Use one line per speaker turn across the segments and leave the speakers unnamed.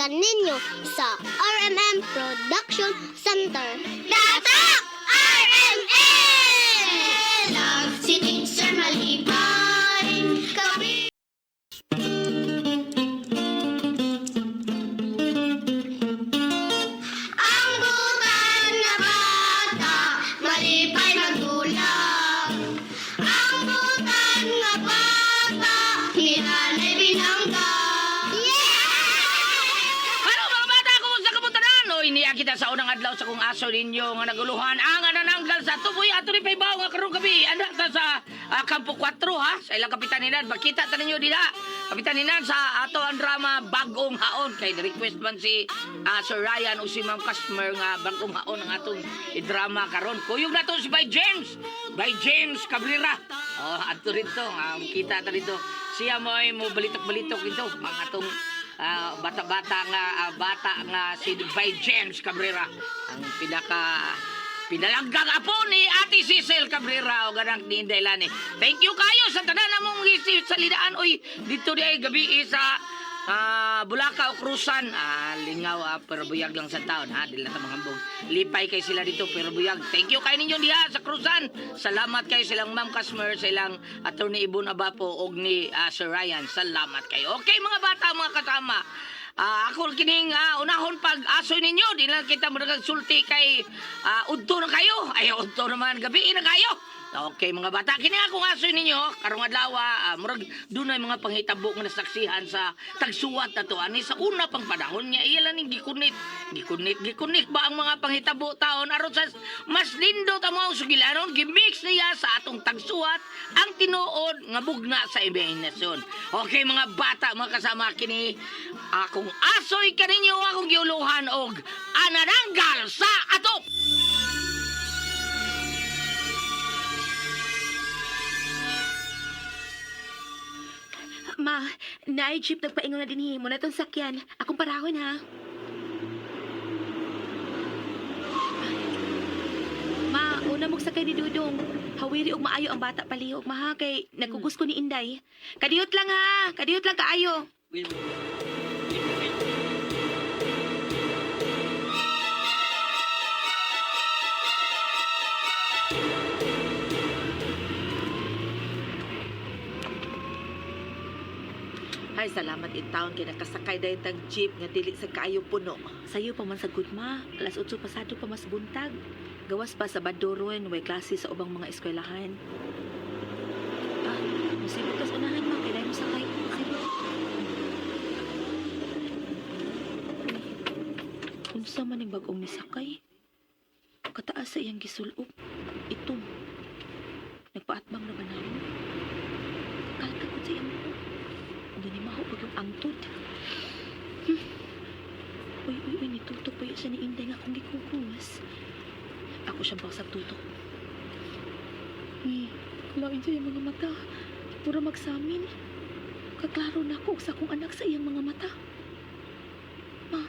pakinggan ninyo sa RMM Production Center. Datak RMM! Love si Teacher Malibay. Ang butan nga bata, malipay magdulang. Ang butan nga bata, hinanay binangga.
Ano mga bata, kumusta kabutanan? O iniya kita sa unang adlaw sa kong aso ninyo nga naguluhan ang anananggal sa tuboy ato ni paybaw nga karong gabi. Anda ta sa Kampo 4 ha, sa ilang kapitaninan. Makita ta ninyo dila. Kapitaninan sa ato ang drama Bagong Haon. Kay request man si Sir Ryan o si Ma'am Customer nga Bagong Haon ang atong i-drama karon. Kuyog na to si By James. By James Cabrera. Oh, ato rito. Kita ta rito. Siya mo ay mo balitok-balitok dito. Mga atong bata nga si By James Cabrera ang pinalanggang apo ni Ate Cecil Cabrera o ganang ni Inday Lani. Thank you kayo sa tanan namong salidaan. Uy, dito di ay gabi sa Bulacau Cruisan. Lingaw pero buyag lang sa taon ha. Dila ta mahambog. Lipay kay sila dito pero buyag. Thank you kay ninyo diha sa Cruisan. Salamat kay silang Ma'am Customer, silang Attorney Ibon Abapo og ni Sir Ryan. Salamat kayo. Okay mga bata, mga kasama. Ako kining unahon pag aso ninyo. Di lang kita sulti kay udto na kayo. Ay, udto naman gabi na kayo. Okay mga bata, kini akong aso ninyo karong adlaw murag dunay mga panghitabo nga nasaksihan sa tagsuwat nato ani sa una pang panahon niya iya lang gikunit ba ang mga panghitabo taon aron sa mas lindo ta mo sugilanon gimix niya sa atong tagsuwat ang tinuod nga bugna sa imahinasyon. Okay mga bata, mga kasama, kini akong asoy kaninyo akong giuluhan og anananggal sa ato.
Ma, naay jeep nagpaingon na dinhi mo na tong sakyan. Akong parahon ha. Ma, una mong sakay ni Dudong. Hawiri og maayo ang bata palihog, ma ha, kay nagkugos ko ni Inday. Kadiyot lang ha, kadiyot lang kaayo.
Ay, salamat in town kay nakasakay dahil tag jeep nga dili sa kaayo puno.
Sayo pa man sagud ma, alas 8 pasado pa mas buntag. Gawas pa sa Badoron, way klase sa ubang mga eskwelahan. Musibot kas unahan ma, kailangan mo sakay. Musibot. Unsa man ang bagong nisakay? Kataas sa iyang gisulop. Itong. Nagpaatbang na ba namin? Kalkakot sa iyang buhok. Doon ni mahupag yung angtod. Uy, nitutok pa yun siya ni Inday nga akong gikukumas. Ako siyang pausap tutok. Uy, kalain sa iyang mga mata. Pura magsamin. Kaklaro na ako sa akong anak sa iyang mga mata. Ma.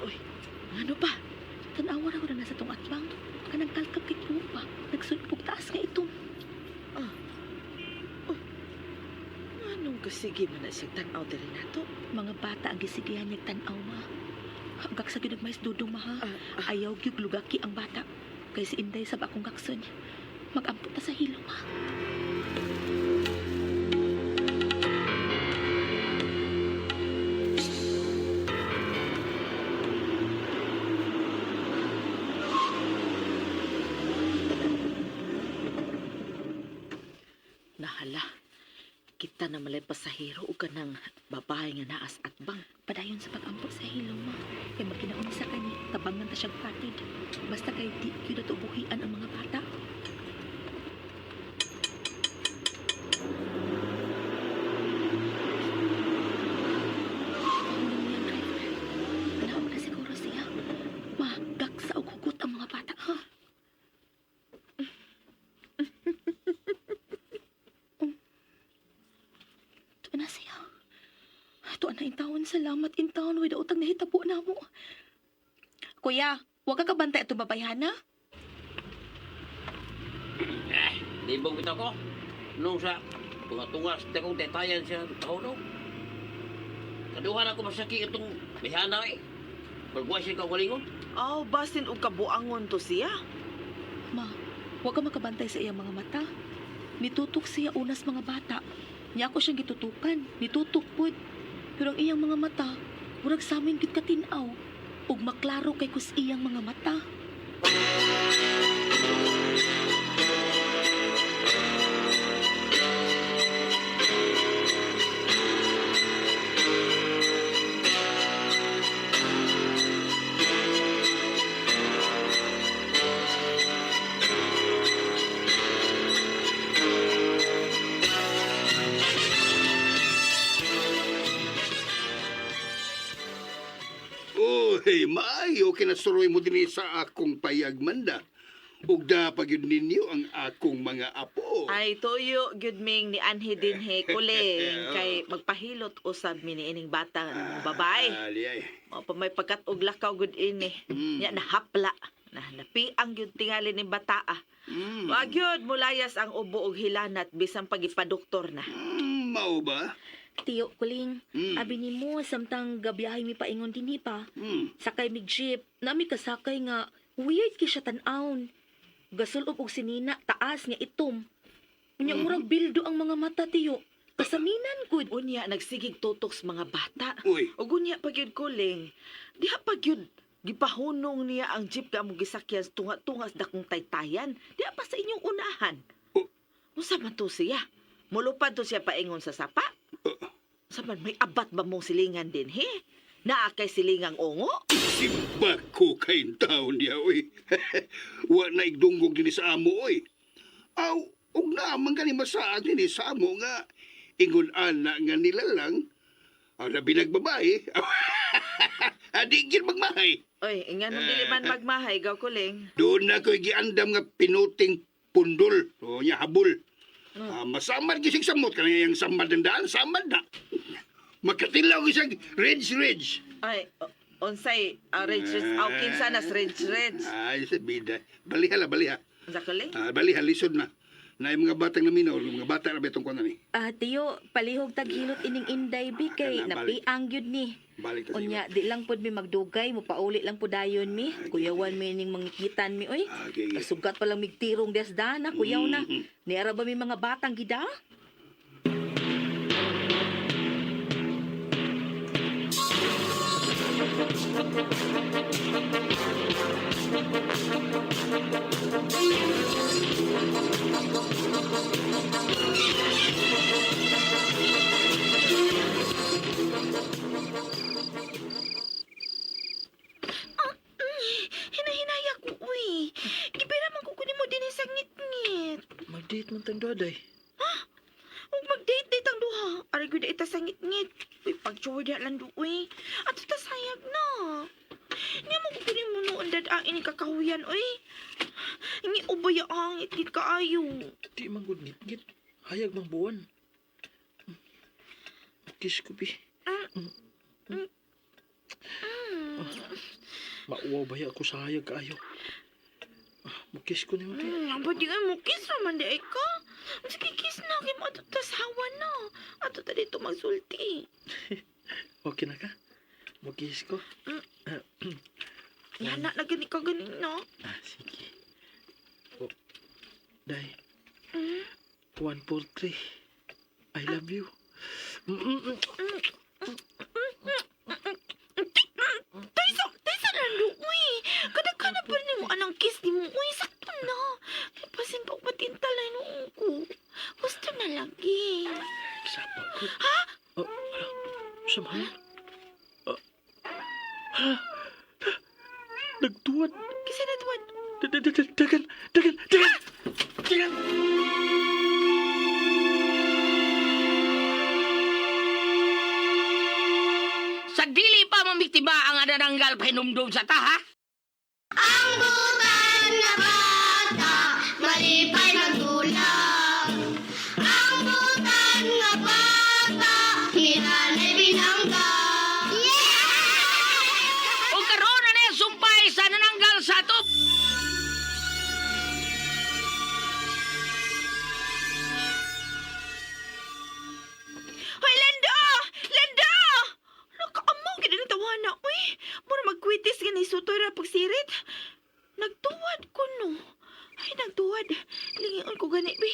Uy, ano pa?
Tanawar ako na nasa tong atbang. Kanang kalkap kit pa. Nagsulpog taas nga itong.
Anong kasigi man na siya tanaw dali nato?
Mga bata ang gisigihan niya tanaw ma. Hanggang sa ginagmais dudong ma ha. Ayaw gyud lugaki ang bata. Kay si Inday sab akong kakson. Mag-ampot na sa hilo ma.
Nahala. Kita na malay pasahero o kanang babae nga naas at bang.
Padayon sa pag-ampot sa hilo ma. Kay magkinaon sa kani, tabangan ta siyang patid. Basta kay di gyud natubuhian ang mga bata. Alaw na siguro siya. Ma, gaksa o hugot ang mga bata ha. Ito na siya. Ito na intawon. Salamat intawon. Wala utang nahitabo na mo. Kuya, huwag ka kabantay ito babayhan na.
Libong kita ko. Nung sa tunga-tunga sa kong detayan siya. Tao no? Kaduhan ako masakit itong bihana eh. Pagbuhay siya kawalingon.
Aw, basin og kabuangon to siya.
Ma, huwag ka makabantay sa iyang mga mata. Nitutok siya unas mga bata. Niya ako siyang gitutukan. Nitutok pud. Pero ang iyang mga mata, murag sa amin gid katinaw. Ug maklaro kay kus iyang mga mata.
Uy, maayo kinasuroy mo din sa akong payagmanda. Ug dapag yun ninyo ang akong mga apo.
Ay, tuyo, good ming ni Anhi din he kuling. Kay magpahilot usab mi ni ining bata nga mga babae.
Ali ay.
O pa may pagkat-og lakaw good ini.
Mm.
Nya nahapla. Napiang yun tingali ni bata ah. Wag yun, mulayas ang ubo og hilanat bisan pagipadoktor na.
Mao ba?
Tiyo, kuling.
Mm.
Abi ni mo, samtang gabiyahe mi paingon dinhi pa.
Hmm.
Sakay mig jeep. Nami kasakay nga, weird ki siya tan-aon. Gasulog og sinina, taas nga itom. Unya murag bildo ang mga mata, tiyo. Kasaminan gud.
Unya nagsigig tutok sa mga bata.
Uy.
Ug unya pagyud kuling. Diha pagyud gipahunong niya ang jeep nga mo gisakyan sa tunga-tunga sa dakong taytayan. Diha pa sa inyong unahan.
Oh.
Unsa man to siya? Mulupad to siya paingon sa sapa? Sa man may abat ba mong silingan din he? Naa kay silingang ongo?
Simba ko kayong taon niya, uy. Wa na igdunggog din sa amo, uy. Aw, ug naman ka ni masaag din sa amo nga. Ingon ana nga nila lang. Aw, labi nagbabae. Adigil magmahay.
Oy, ingan mo dili man magmahay gaw kuling.
Doon na ko'y giandam nga pinuting pundol. O niya habol. Masamad gising samot. Kaya yung samad ng daan, samad na. Makatilaw isang reds.
Ay, unsay rage aw kinsa nas rage.
Ay, sabida. Baliha.
Unsa kuling?
Baliha, lisod na. Na yung mga batang na minaw, mga bata na betong ko na ni.
Tiyo, palihog taghilot ining inday bi kay
Kana, balik.
napiang gyud ni.
Balik ta
Unya, di lang pod mi magdugay, mo pauli lang po dayon mi. Kuyawan mi ning mangikitan mi, oy.
Okay.
Kasugat pa lang migtirong desdana, kuyaw na. Niara ba mi mga batang gida?
Hinahinaya ko, uy. Gipira man ko kunin mo din sa ngit-ngit.
Mag-date man tang daday.
Huwag mag-date-date ang duha. Aray ko na ita sa ngit-ngit. Uy, pag-chore na lang do, uy. At ita sayag na. Nga mo ko kunin mo noon dad ini kakahuyan, uy. Hindi ubay ang ngit-ngit kaayo.
Di man gud ngit-ngit. Hayag mang buwan. Kiss ko bi. Mauwaw ba ako sa hayag kaayo? Mukis ko niyo.
Pwede nga mo kiss naman di ka. Sige, kiss na. Kaya mo ato tasawa na. Ato ta dito magsulti.
Okay na ka? Mukis ko.
Yan na gani ka ganin na.
Sige. Oh. Day. 1, 4, 3. I love you.
Taysa lalo, uy. Kada-kada pa rin mo anang kiss ni mo. Uy, sakto na. Pasin pa patintalay noong ko. Gusto na lagi.
Sapa ko. Ha? Oh, hala. Samahan. Nagtuwad.
Kasi natuwad.
Dagan!
Sa dili pa mamiktiba ang adananggal pahinumdum sa taha.
Ang butan nga bata, malipay magdulang. Ang butan nga bata, nilanay binangga.
O karon na niya sumpay sa nananggal sa top.
Hoy, Lando! Lando! tutoy ra pagsirit. Nagtuwad ko no. Ay, nagtuwad. Lingion ko gani, be.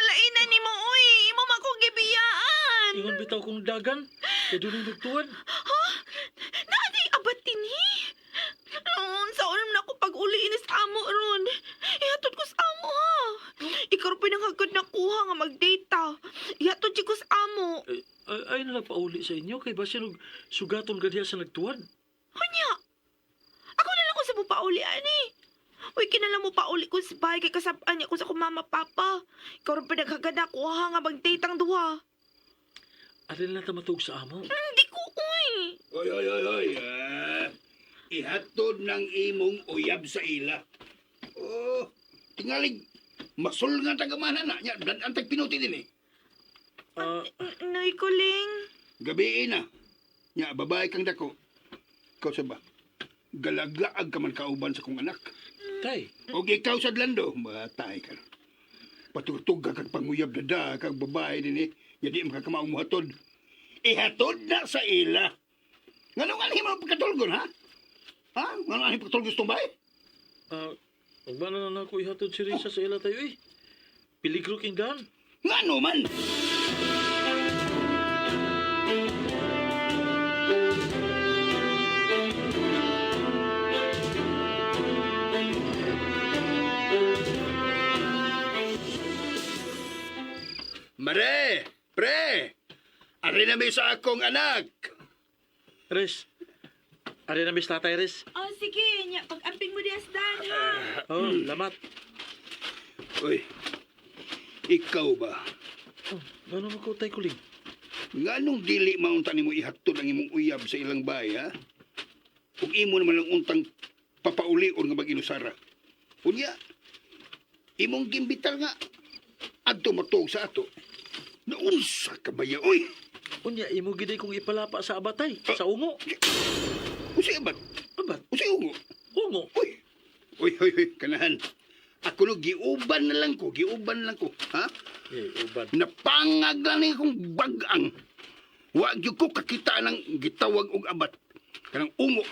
Lain na ni mo, uy. Imo man kong gibiyaan.
Ingon bitaw kong dagan. Kaya doon yung nagtuwan.
Naadi abat dinhi. Noon, sa ulam na ako pag-uli inis amo ron. Ihatod ko sa amo, ha. Ikaw rin pinanghagod na kuha nga mag-data. Ihatod siya ko sa amo.
Ay na nagpauli sa inyo. Kay ba siya sugaton gadiya sa nagtuwan?
Kanya, ako na lang kung sa mo pauli, ani. Uy, kinala mo pauli ko sa bahay kay kasabaan niya ko sa kumama papa. Ikaw rin pinaghagod na kuha nga mag-date ang duha.
Alin lang tamatog sa amo.
Hindi ko, uy.
Oy. Ihatod ng imong uyab sa ila. Oh, tingalig. Masul nga tagamana na. Nya, ang tagpinuti din eh.
Nay kuling.
Gabi na. Nya, babae kang dako. Ikaw sa ba? Galaglaag ka man kauban sa kong anak.
Tay,
O ikaw sa dlando, matay ka. Patutog ka kag panguyab dada kag babae din eh. Jadi makakamaong muhatod. Ihatod na sa ila. Ngano nga mo pagkatulgon, ha? Ha? Ngano nga pagkatulgon sa tumbay?
Magbana na ako ihatod si Risa sa ila tayo eh. Piligro king daan.
Ngano man? Mare! Pre! Ari na may sa akong anak!
Res, ari na mis tatay Res.
Oh, sige. Nya, pag-amping mo dias dan, ha.
Oh, lamat.
Uy, ikaw ba?
Ano mo ko tay kuling?
Nganong dili maunta nimo ihatod ang imong uyab sa ilang bahay, ha? Ug imo naman ang untang papaulion nga mag-inusara. Unya, imong gimbital nga adto matog sa ato. Naunsa ka ba ya, oy?
Unya, imo giday kong ipalapa sa abatay, sa ungo.
Usi abat?
Abat,
Usi ungo?
ungo.
Uy, kanahan. Ako no, giuban na lang ko, ha?
Uban.
Napangag lang ni kong bagang. Wa gyud ko kakita ng gitawag og abat. Kanang ungo,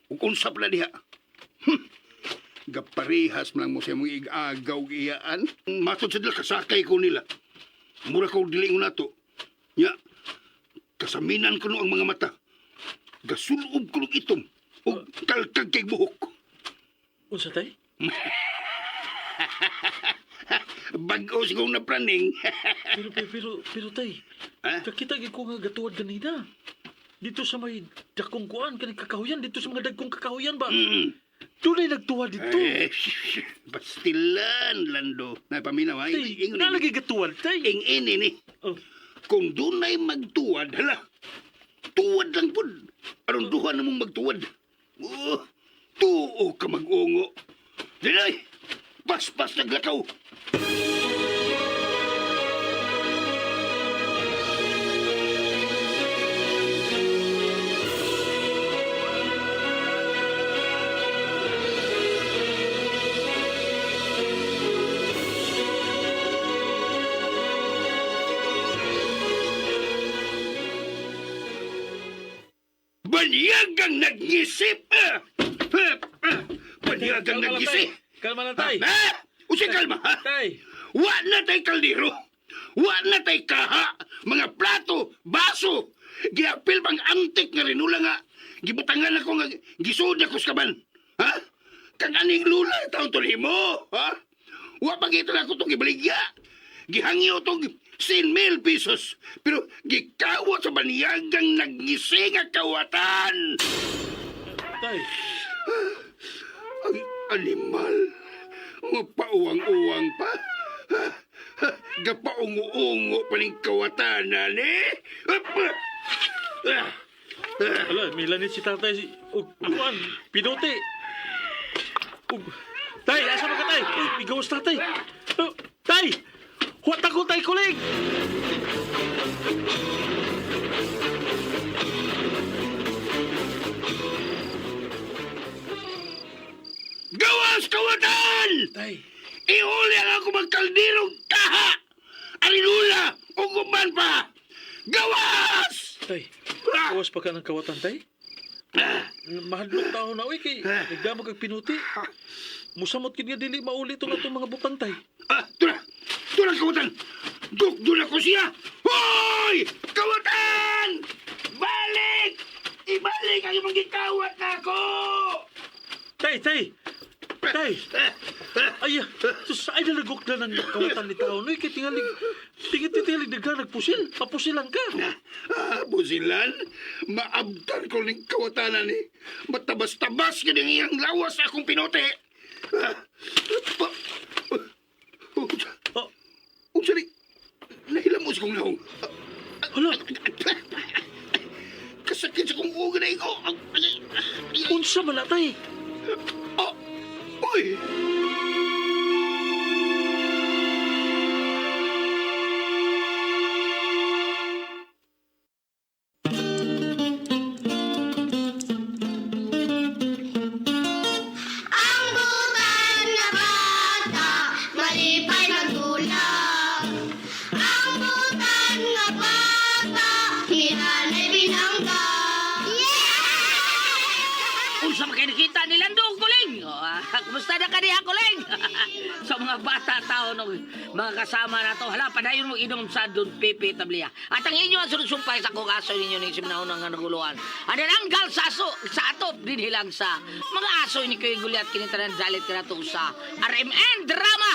ug unsap na diha. Gaparihas man lang mo sa mong igagaw iyaan. Matod sa dila, kasakay ko nila. Mura ko dili ko nato. Nya, kasaminan ko no ang mga mata. Gasulob ko ng itom. O kalkag kay buhok.
Unsa tay?
Bago sigong na praning.
pero tay,
Ha?
kakita gid ko nga gatuwad ganina. Dito sa may dakong kuan kaning kakahuyan, dito sa mga dagkong kakahuyan ba? Tunay nagtuwad dito.
Pastilan, Lando. Napaminaw, ha?
Tay, nalagi gatuwad tay.
Ini ni.
Oh,
Kung dunay magtuwad, hala. Tuwad lang po. Anong duha na mong magtuwad? Oh, tuo ka mag-ungo. Dinay, paspas naglakaw. Banyagang nag-isip! Banyagang
kalma lang,
nag-isip!
tay. Kalma lang tay.
Ha? Usay kalma, ha?
Tay,
Wa na tay kaldero! Wa na tay kaha! Mga plato, baso! Giapil pang antik nga rinula nga! Gibutangan ako nga gisoda ko sa kaban! Ha? Kang aning lula taon to mo! Ha? Wa pag ito na ako itong gibaligya! Gihangyo itong 100,000 pesos! Pero gikawat sa baniyagang nagngisi nga kawatan!
tay.
Ang animal! Mapauwang-uwang pa! Gapaungo-ungo pa ning kawatanan, eh!
Ala, milanit si tatay. Kuan, pinote. Tay, asa ba ka tay? Uy, igawas tatay. Tay! Huwag ako tay kuling!
Gawas kawatan!
Tay,
Iuli ang ako magkaldirong taha! Alinula! Uguman pa! Gawas!
tay. Kawas pa ka ng kawatan, tay? Mahadlok tao na, uy, kay nagdamag kag pinuti. Musamot kid nga dili mauli itong atong mga butang, tay.
Tula! Tula kawatan! Dukdula ko siya! Hoy! Kawatan! Balik! Ibalik ang imong gikawat na ako!
Tay, tay! Tay! Ay, sus, ay nalagok na ng kawatan ni tao. Uy, kay tingalig nagpusil. Papusilan ka.
Busilan, maabdan ko ng kawatanan ni. Matabas-tabas ka ng iyang lawas sa akong pinote.
Oh,
Unsa ni? Nahilamos kong naong.
hala,
Kasakit sa kong uga na iko.
unsa man na, tay?
Uy!
Ang butan nga bata, malipay nagdulag. Ang butan nga bata, hinanay binangga.
Unsa man kayo nakita ni Landong, Kuling? Kumusta na ka niya, Kuling? Sa mga bata tao no, mga kasama na to, hala, padayon mo inom sa Don Pepe Tablia. At ang inyo ang sunod-sumpay sa kung aso ninyo ng simnahon ng naguluhan. Adananggal sa aso, sa atop, din hilang sa mga aso ni Kuya Guliat, kinitanan dalit ka na to sa RMN Drama.